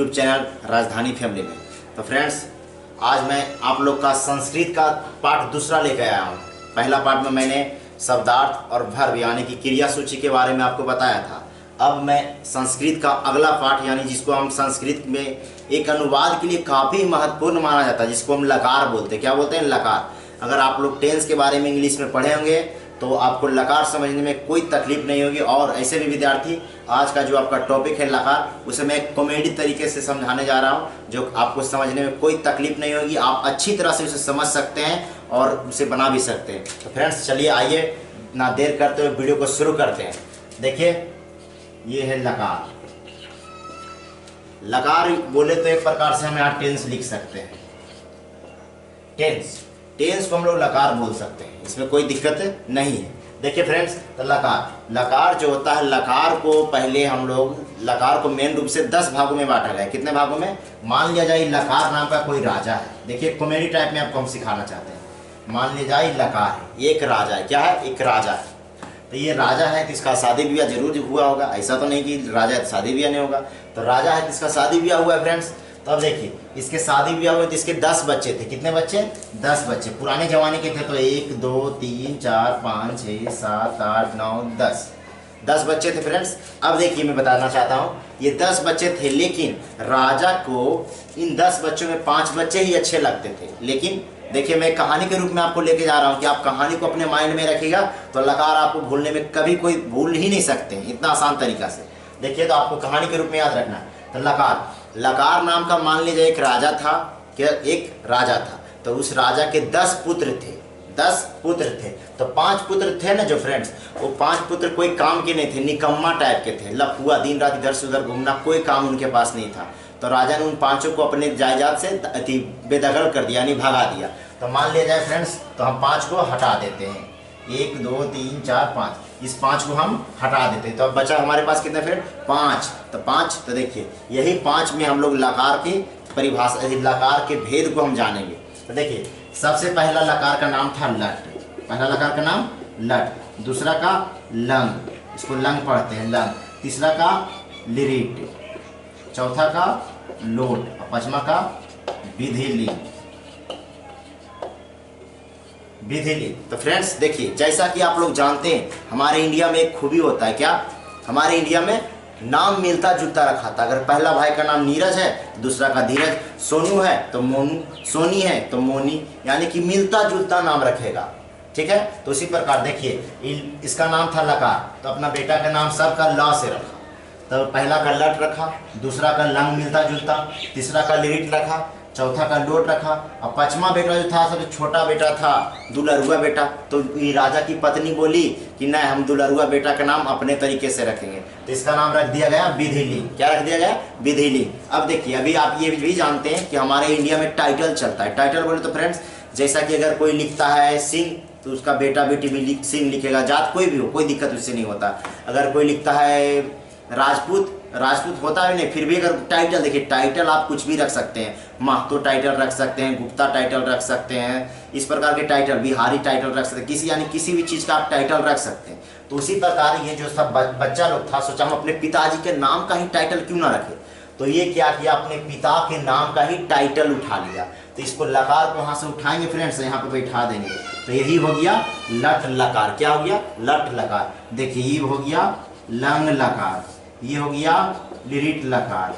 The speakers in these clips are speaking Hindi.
यूट्यूब चैनल राजधानी फैमिली में। तो फ्रेंड्स, आज मैं आप लोग का संस्कृत का पाठ दूसरा लेकर आया हूँ। पहला पाठ में मैंने शब्दार्थ और वर्ब यानी कि क्रिया सूची के बारे में आपको बताया था। अब मैं संस्कृत का अगला पाठ यानी जिसको हम संस्कृत में एक अनुवाद के लिए काफ़ी महत्वपूर्ण माना जाता है, जिसको हम लकार बोलते हैं। क्या बोलते हैं? लकार। अगर आप लोग टेंस के बारे में इंग्लिश में पढ़े होंगे तो आपको लकार समझने में कोई तकलीफ नहीं होगी। और ऐसे भी विद्यार्थी, आज का जो आपका टॉपिक है लकार, उसे मैं कॉमेडी तरीके से समझाने जा रहा हूँ, जो आपको समझने में कोई तकलीफ नहीं होगी। आप अच्छी तरह से उसे समझ सकते हैं और उसे बना भी सकते हैं। तो फ्रेंड्स, चलिए आइए ना देर करते हुए वीडियो को शुरू करते हैं। देखिए, ये है लकार। लकार बोले तो एक प्रकार से हम यहाँ टेंस लिख सकते हैं। टेंस को हम लोग लकार बोल सकते हैं, इसमें कोई दिक्कत नहीं है। देखिए फ्रेंड्स, तो लकार जो होता है, लकार को पहले हम लोग लकार को मेन रूप से 10 भागों में बांटा गया है। कितने भागों में? मान लिया जाए लकार नाम का कोई राजा है। देखिए, कॉमेडी टाइप में आपको हम सिखाना चाहते हैं। मान लिया जाए लकार है, एक राजा है। क्या है? एक राजा है। तो ये राजा है तो इसका शादी ब्याह जरूर हुआ होगा। ऐसा तो नहीं कि राजा है तो शादी ब्याह नहीं होगा। तो राजा है तो इसका शादी ब्याह हुआ है फ्रेंड्स। तो अब देखिए, इसके शादी ब्याह हुए तो इसके 10 बच्चे थे। कितने बच्चे? 10 बच्चे। पुराने जमाने के थे तो 1 2 3 4 5 6 7 8 9 10 बच्चे थे फ्रेंड्स। अब देखिए, मैं बताना चाहता हूँ, ये 10 बच्चे थे, लेकिन राजा को इन 10 बच्चों में 5 बच्चे ही अच्छे लगते थे। लेकिन देखिए, मैं कहानी के रूप में आपको लेके जा रहा हूँ कि आप कहानी को अपने माइंड में रखिएगा तो लकार आपको भूलने में कभी कोई भूल ही नहीं सकते हैं, इतना आसान तरीका से। देखिए, तो आपको कहानी के रूप में याद रखना है। तो लकार नाम का मान लीजिए एक राजा था। क्या? एक राजा था। तो उस राजा के 10 पुत्र थे। 10 पुत्र थे। तो 5 पुत्र थे ना जो फ्रेंड्स, वो 5 पुत्र कोई काम के नहीं थे, निकम्मा टाइप के थे। लफुआ, दिन रात इधर से उधर घूमना, कोई काम उनके पास नहीं था। तो राजा ने उन 5 को अपने जायदाद से बेदखल कर दिया, यानी भगा दिया। तो मान लिया जाए फ्रेंड्स, तो हम 5 को हटा देते हैं। 1 2 3 4 5, इस 5 को हम हटा देते हैं। तो अब बचा हमारे पास कितने फिर? 5। तो 5, तो देखिए यही 5 में हम लोग लकार की परिभाषा, लकार के भेद को हम जानेंगे। तो देखिए, सबसे पहला लकार का नाम था लट। पहला लकार का नाम लट। दूसरा का लंग, इसको लंग पढ़ते हैं, लंग। तीसरा का लिरिट। चौथा का लोट। और पांचवा का विधिलिंग। तो फ्रेंड्स देखिए, जैसा कि आप लोग जानते हैं, हमारे इंडिया में एक खूबी होता है। क्या? हमारे इंडिया में नाम मिलता जुलता रखा था। अगर पहला भाई का नाम नीरज है, दूसरा का धीरज, सोनू है तो मोनू, सोनी है तो मोनी, यानी कि मिलता जुलता नाम रखेगा। ठीक है? तो उसी प्रकार देखिए, इसका नाम था लकार, तो अपना बेटा का नाम सबका ल से रखा। तो पहला का लट रखा, दूसरा का लंग मिलता जुलता, तीसरा का लिरिट रखा, चौथा का लोट रखा। और पांचवा बेटा जो था, सबसे छोटा बेटा था, दुलरुआ बेटा। तो ये राजा की पत्नी बोली कि नहीं, हम दुलरुआ बेटा का नाम अपने तरीके से रखेंगे। तो इसका नाम रख दिया गया विधिलिंग। क्या रख दिया गया? विधिलिंग। अब देखिए, अभी आप ये भी जानते हैं कि हमारे इंडिया में टाइटल चलता है। टाइटल बोले तो फ्रेंड्स, जैसा कि अगर कोई लिखता है सिंह तो उसका बेटा बेटी भी सिंह लिखेगा। जात कोई भी हो, कोई दिक्कत उससे नहीं होता। अगर कोई लिखता है राजपूत होता है नहीं, फिर भी अगर टाइटल, देखिए टाइटल आप कुछ भी रख सकते हैं। महतो टाइटल रख सकते हैं, गुप्ता टाइटल रख सकते हैं, इस प्रकार के टाइटल, बिहारी टाइटल रख सकते हैं, किसी भी चीज़ का आप टाइटल रख सकते हैं। तो उसी प्रकार ये जो सब बच्चा लोग था, सोचा हम अपने पिताजी के नाम का ही टाइटल क्यों ना रखें। तो ये क्या किया, अपने पिता के नाम का ही टाइटल उठा लिया। तो इसको लकार को वहाँ से उठाएंगे फ्रेंड्स, यहाँ पे बैठा देंगे। तो यही हो गया लट लकार। क्या हो गया? लट लकार। देखिए, ये हो गया लंग लकार, ये हो गया लिरिट लकार,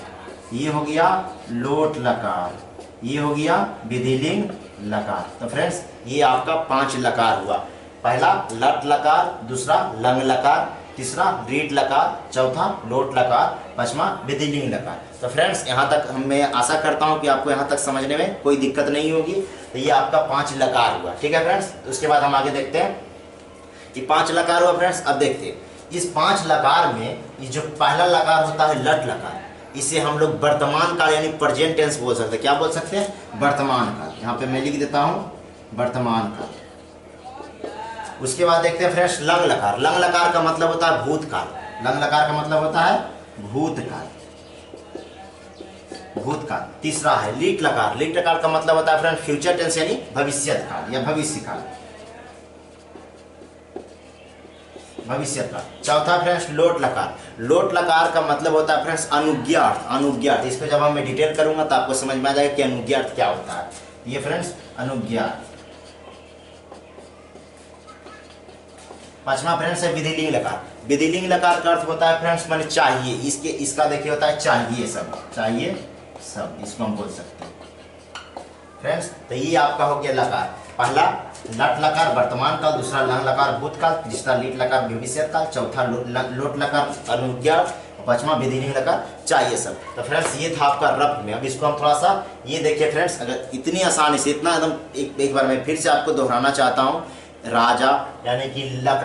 ये हो गया लोट लकार, ये हो गया विधिलिंग लकार। तो फ्रेंड्स, ये आपका 5 लकार हुआ। पहला लट लकार, दूसरा लंग लकार, तीसरा लिरिट लकार, चौथा लोट लकार, पांचवा विधिलिंग लकार। तो फ्रेंड्स, यहाँ तक मैं आशा करता हूँ कि आपको यहाँ तक समझने में कोई दिक्कत नहीं होगी। तो ये आपका 5 लकार हुआ। ठीक है फ्रेंड्स, उसके बाद हम आगे देखते हैं कि 5 लकार हुआ फ्रेंड्स। अब देखते हैं इस 5 लकार में ये जो पहला लकार होता है लट लकार, इसे हम लोग वर्तमान काल यानी प्रेजेंट टेंस बोल सकते हैं। क्या बोल सकते हैं? वर्तमान काल। यहाँ पे मैं लिख देता हूँ वर्तमान काल। उसके बाद देखते हैं फ्रेंड्स लंग लकार। लंग लकार का मतलब होता है भूतकाल। लंग लकार का मतलब होता है भूतकाल। तीसरा है लीट लकार। लीट लकार का मतलब होता है फ्रेंड्स फ्यूचर टेंस यानी भविष्य काल या भविष्य काल। भविष्यकाल। चौथा फ्रेंड्स लोट लकार। लोट लकार का मतलब होता है फ्रेंड्स अनुज्ञार्थ। अनुज्ञार्थ इसको जब मैं डिटेल करूंगा तो आपको समझ में आ जाएगा कि अनुज्ञार्थ क्या होता है। ये फ्रेंड्स अनुज्ञार्थ। पांचवा फ्रेंड्स है विधिलिंग लकार। विधिलिंग लकार का अर्थ होता है फ्रेंड्स माने चाहिए। इसका देखिए होता है चाहिए सब। चाहिए सब इसको हम बोल सकते हैं फ्रेंड्स। तो ये आपका हो गया लकार। पहला लट लकार वर्तमान काल, दूसरा लंग लकार भूतकाल, तीसरा लीट लकार भविष्य काल, चौथा लोट लकार अनुज्ञार्थ, पांचवा विधिलिंग लकार चाहिए सब। तो फ्रेंड्स ये था आपका रफ में। अब इसको हम थोड़ा सा ये देखिए फ्रेंड्स, अगर इतनी आसानी से इतना एकदम एक बार मैं फिर से आपको दोहराना चाहता हूँ। राजा यानी कि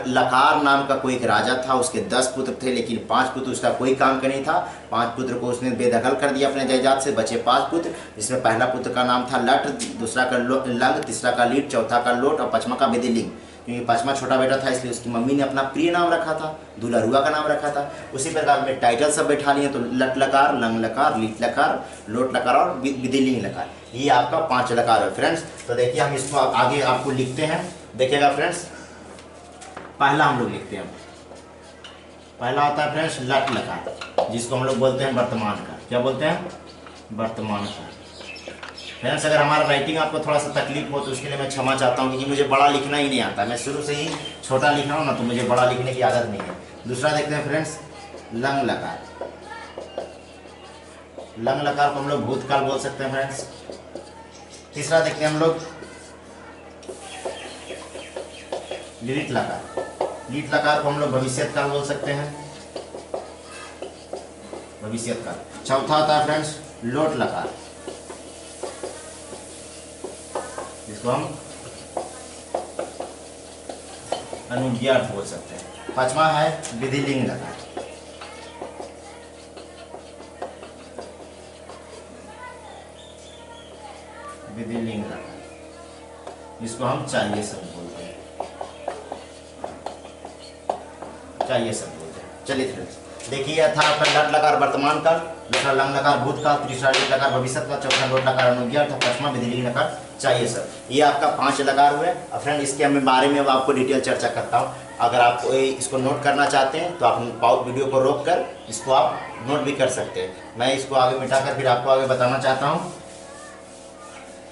लकार नाम का कोई एक राजा था, उसके 10 पुत्र थे लेकिन 5 पुत्र उसका कोई काम का नहीं था। 5 पुत्र को उसने बेदखल कर दिया अपने जायदाद से, बचे 5 पुत्र। इसमें पहला पुत्र का नाम था लट, दूसरा का लंग, तीसरा का लीट, चौथा का लोट और पांचवा का विधिलिंग। क्योंकि पांचवा छोटा बेटा था इसलिए उसकी मम्मी ने अपना प्रिय नाम रखा था, दुलरुआ का नाम रखा था। उसी प्रकार में टाइटल सब बैठा लिए तो लट लकार, लंग लकार, लीट लकार, लोट लकार और विधिलिंग लकार। ये आपका 5 लकार है फ्रेंड्स। तो देखिए हम इसको आगे आपको लिखते हैं, देखिएगा फ्रेंड्स। पहला हम लोग लिखते हैं, पहला होता है फ्रेंड्स लट लकार, जिसको हम लोग बोलते हैं वर्तमान काल। क्या बोलते हैं? वर्तमान काल। फ्रेंड्स अगर हमारा राइटिंग आपको थोड़ा सा तकलीफ हो तो उसके लिए मैं क्षमा चाहता हूँ, क्योंकि मुझे बड़ा लिखना ही नहीं आता। मैं शुरू से ही छोटा लिख रहा हूँ ना, तो मुझे बड़ा लिखने की आदत नहीं है। दूसरा देखते हैं फ्रेंड्स लंग लकार। लंग लकार को हम लोग भूतकाल बोल सकते हैं फ्रेंड्स। तीसरा देखते हैं हम लोग लीट लकार। लीट लकार को हम लोग भविष्यत काल बोल सकते हैं, भविष्यत काल। चौथा होता है फ्रेंड्स लोट लकार, जिसको हम अनुज्ञार्थ बोल सकते हैं। पांचवा है विधिलिंग लकार, विधिलिंग लकार, जिसको हम चाहिए सब बोलते हैं, चाहिए सब बोलते हैं। चलिए फ्रेंड्स देखिए, यह था आपका लट लकार वर्तमान काल, दूसरा लंग लकार भूतकाल, तीसरा लीट लकार भविष्य काल, चौथा लोट लकार अनुज्ञार्थ, पांचवा विधिलिंग लकार चाहिए सब। ये आपका 5 लकार हुए। अब फ्रेंड इसके मैं बारे में अब आपको डिटेल चर्चा करता हूँ। अगर आप इसको नोट करना चाहते हैं तो आप वीडियो को रोक कर इसको आप नोट भी कर सकते हैं। मैं इसको आगे मिटाकर फिर आपको आगे बताना चाहता हूँ।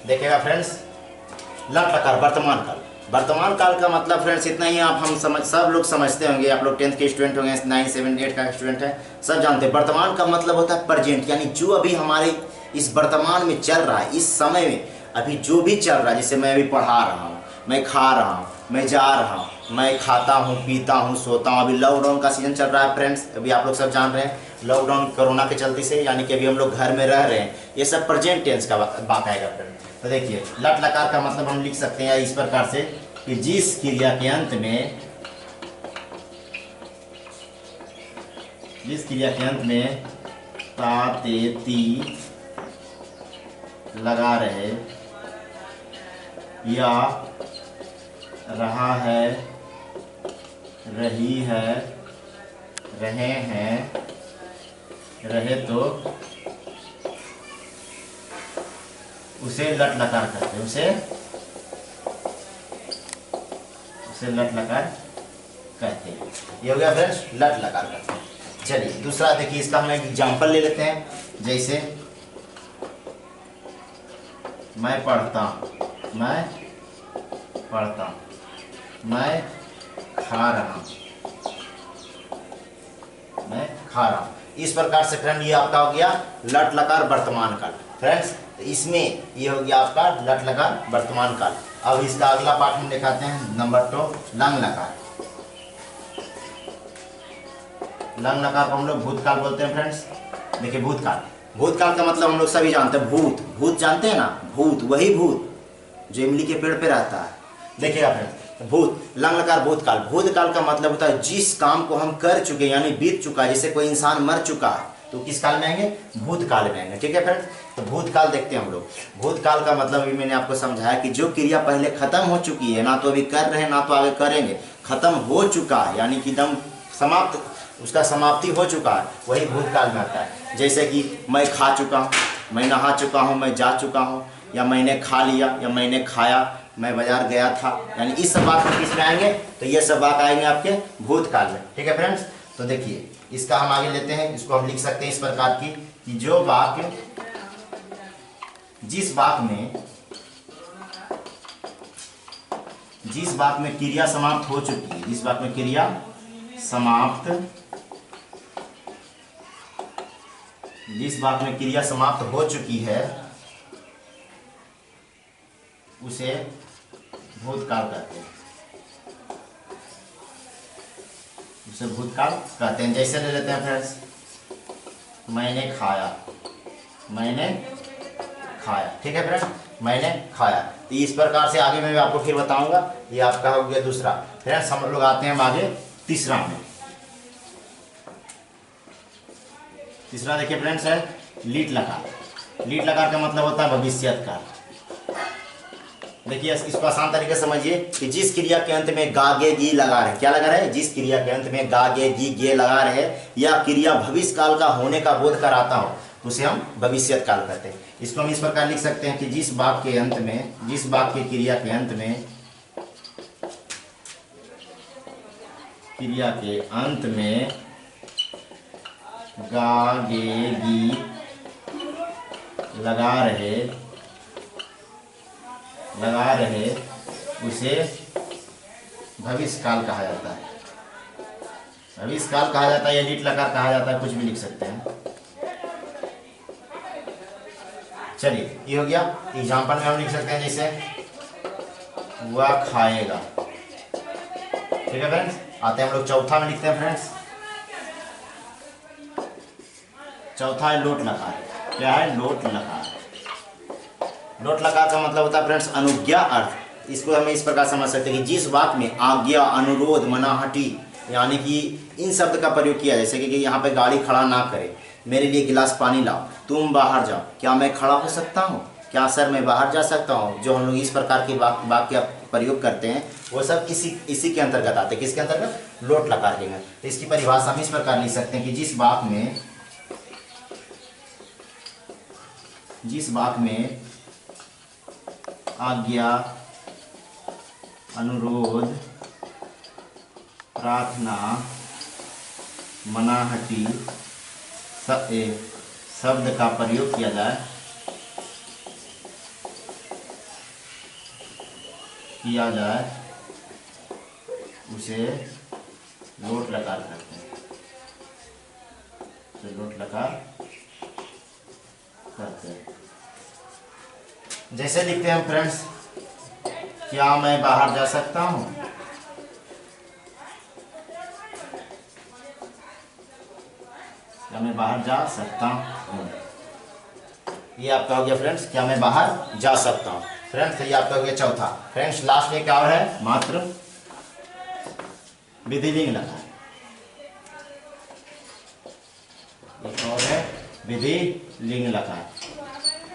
देखिएगा फ्रेंड्स लट लकार वर्तमान काल। वर्तमान काल का मतलब फ्रेंड्स इतना ही आप सब लोग समझते होंगे। आप लोग 10th के स्टूडेंट होंगे, 9, 7, 8 का स्टूडेंट है, सब जानते हैं। वर्तमान का मतलब होता है प्रेजेंट, यानी जो अभी हमारे इस वर्तमान में चल रहा है, इस समय में अभी जो भी चल रहा है। जैसे मैं अभी पढ़ा रहा हूँ, मैं खा रहा हूँ, मैं जा रहा हूँ, मैं खाता हूँ, पीता हूँ, सोता हूँ। अभी लॉकडाउन का सीजन चल रहा है फ्रेंड्स, अभी आप लोग सब जान रहे हैं लॉकडाउन कोरोना के चलते से, यानी कि अभी हम लोग घर में रह रहे हैं। ये सब प्रेजेंट टेंस का बात आएगा फ्रेंड। तो देखिए लट लकार का मतलब हम लिख सकते हैं इस प्रकार से कि जिस क्रिया के अंत में, जिस क्रिया के अंत में ता ते ती लगा रहे या रहा है, रही है, रहे हैं, रहे तो उसे लट लकार कहते हैं। उसे लट लकार कहते हैं। ये हो गया फ्रेंड्स लट लकार कहते हैं। चलिए दूसरा देखिए, इसका हम एक एग्जाम्पल ले लेते हैं। जैसे मैं पढ़ता हूँ, मैं पढ़ता हूँ, मैं खा रहा हूँ, मैं खा रहा हूँ। इस प्रकार से फ्रेंड ये आपका हो गया लट लकार वर्तमान काल। फ्रेंड्स इसमें ये हो गया आपका लट लकार वर्तमान काल। अब इसका अगला पार्ट हम दिखाते हैं, नंबर 2 लंग लकार। लंग लकार को हम लोग भूतकाल बोलते हैं फ्रेंड्स। देखिए भूतकाल, भूतकाल का मतलब हम लोग सभी जानते हैं, भूत। भूत जानते हैं ना, भूत, वही भूत जो इमली के पेड़ पे रहता है। देखिएगा फ्रेंड्स भूत, लंग लकार भूतकाल। भूतकाल का मतलब होता है जिस काम को हम कर चुके यानी बीत चुका है। जैसे कोई इंसान मर चुका है तो किस काल में आएंगे? भूतकाल में आएंगे। ठीक है फ्रेंड्स, तो भूतकाल देखते हैं हम लोग। भूतकाल का मतलब भी मैंने आपको समझाया कि जो क्रिया पहले खत्म हो चुकी है, ना तो अभी कर रहे हैं ना तो आगे करेंगे, खत्म हो चुका है यानी कि एकदम समाप्त, उसका समाप्ति हो चुका है, वही भूतकाल में आता है। जैसे कि मैं खा चुका हूँ, मैं नहा चुका हूँ, मैं जा चुका हूँ, या मैंने खा लिया, या मैंने खाया, मैं बाजार गया था, यानी इस सब वाक्य में किस में आएंगे, तो ये सब वाक्य आएंगे आपके भूतकाल में। ठीक है फ्रेंड्स, तो देखिए इसका हम आगे लेते हैं, इसको हम लिख सकते हैं इस प्रकार की कि जो वाक्य जिस वाक्य में क्रिया समाप्त हो चुकी है, जिस वाक्य में क्रिया समाप्त हो चुकी है उसे भूतकाल कहते हैं, जैसे ले लेते हैं फ्रेंड्स, मैंने खाया। ठीक है फ्रेंड्स, मैंने खाया। तो इस प्रकार से आगे मैं आपको फिर बताऊंगा। ये आपका हो गया दूसरा। फ्रेंड्स हम लोग आते हैं आगे तीसरा में। तीसरा देखिए फ्रेंड्स है लीट लकार। लीट लकार का मतलब होता है भविष्यत काल। देखिए इसको आसान तरीके से समझिए कि जिस क्रिया के अंत में गा गे गी लगा रहे, क्या लगा रहे, जिस क्रिया के अंत में गा गे गी गे लगा रहे या क्रिया भविष्य काल का होने का बोध कराता हो उसे हम भविष्यत काल कहते हैं। इसको हम इस प्रकार लिख सकते हैं कि जिस वाक्य के क्रिया के अंत में गा गे गी लगा रहे उसे भविष्य काल कहा जाता है। भविष्य काल कहा जाता है या लीट लकार कहा जाता है, कुछ भी लिख सकते हैं। चलिए ये हो गया। एग्जाम्पल में हम लिख सकते हैं जैसे वह खाएगा। ठीक है फ्रेंड्स, आते हैं हम लोग चौथा में लिखते हैं फ्रेंड्स। चौथा है लोट लकार। क्या है, लोट लकार। लोट लकार का मतलब होता है फ्रेंड्स अनुज्ञा अर्थ। इसको हमें इस प्रकार समझ सकते हैं कि जिस वाक्य में आज्ञा, अनुरोध, मनाहटी यानी कि इन शब्द का प्रयोग किया, जैसे कि यहाँ पे गाड़ी खड़ा ना करे, मेरे लिए गिलास पानी लाओ, तुम बाहर जाओ, क्या मैं खड़ा हो सकता हूँ, क्या सर मैं बाहर जा सकता हूँ, जो हम लोग इस प्रकार के वाक्य प्रयोग करते हैं वो सब इसी के अंतर्गत आते हैं। किसके अंतर्गत, लोट लकार के अंतर्गत। तो इसकी परिभाषा हम इस प्रकार लिख सकते हैं कि जिस वाक्य में आज्ञा, अनुरोध, प्रार्थना, मनाहटी शब्द का प्रयोग किया जाए, उसे लोट लकार कहते हैं। लोट लकार कहते हैं। जैसे लिखते हैं फ्रेंड्स, क्या मैं बाहर जा सकता हूँ, क्या मैं बाहर जा सकता हूँ। ये आपका हो गया फ्रेंड्स, क्या मैं बाहर जा सकता हूँ। फ्रेंड्स ये आपका हो गया चौथा। फ्रेंड्स लास्ट में क्या और है, मात्र विधिलिंग लकार। एक और है विधिलिंग लकार।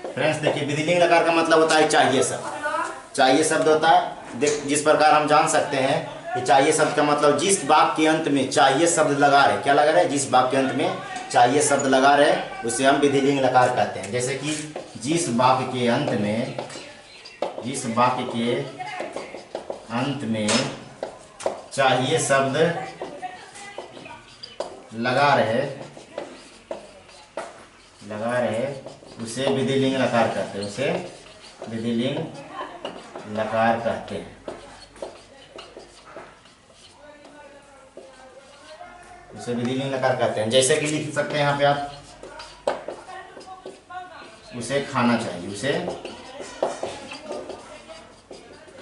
फ्रेंड्स देखिए विधिलिंग लकार का मतलब होता है चाहिए शब्द। चाहिए शब्द होता है, जिस प्रकार हम जान सकते हैं कि चाहिए शब्द का मतलब जिस वाक्य के अंत में चाहिए शब्द लगा रहे, क्या लगा रहे, जिस वाक्य के अंत में चाहिए शब्द लगा रहे उसे हम विधिलिंग लकार कहते हैं। जैसे कि जिस वाक्य के अंत में चाहिए शब्द लगा रहे उसे विधिलिंग लकार कहते हैं, उसे विधिलिंग लकार कहते हैं। उसे विधिलिंग लकार कहते हैं। जैसे कि लिख सकते हैं यहाँ पे आप, उसे खाना चाहिए, उसे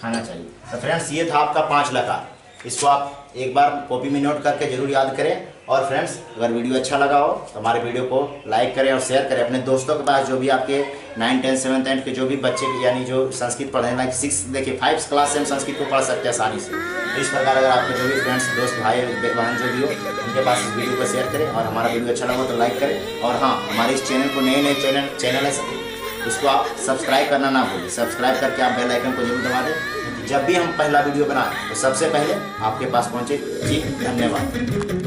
खाना चाहिए। तो फ्रेंड्स ये था आपका 5 लकार। इसको आप एक बार कॉपी में नोट करके जरूर याद करें। और फ्रेंड्स अगर वीडियो अच्छा लगा हो तो हमारे वीडियो को लाइक करें और शेयर करें अपने दोस्तों के पास, जो भी आपके 9, 10, 7, 8 के जो भी बच्चे यानी जो संस्कृत पढ़े ना, 6 देखिए 5 क्लास से हम संस्कृत को पढ़ सकते हैं आसानी से। तो इस प्रकार अगर आपके जो भी फ्रेंड्स, दोस्त, भाई बहन जो भी हो उनके पास इस वीडियो को शेयर करें और हमारा वीडियो अच्छा लगा तो लाइक करें। और हाँ, हमारे इस चैनल को नए चैनल है उसको आप सब्सक्राइब करना ना भूलें। सब्सक्राइब करके आप बेल आइकन को जरूर दबा दें, जब भी हम पहला वीडियो बनाएं तो सबसे पहले आपके पास पहुंचे। जी धन्यवाद।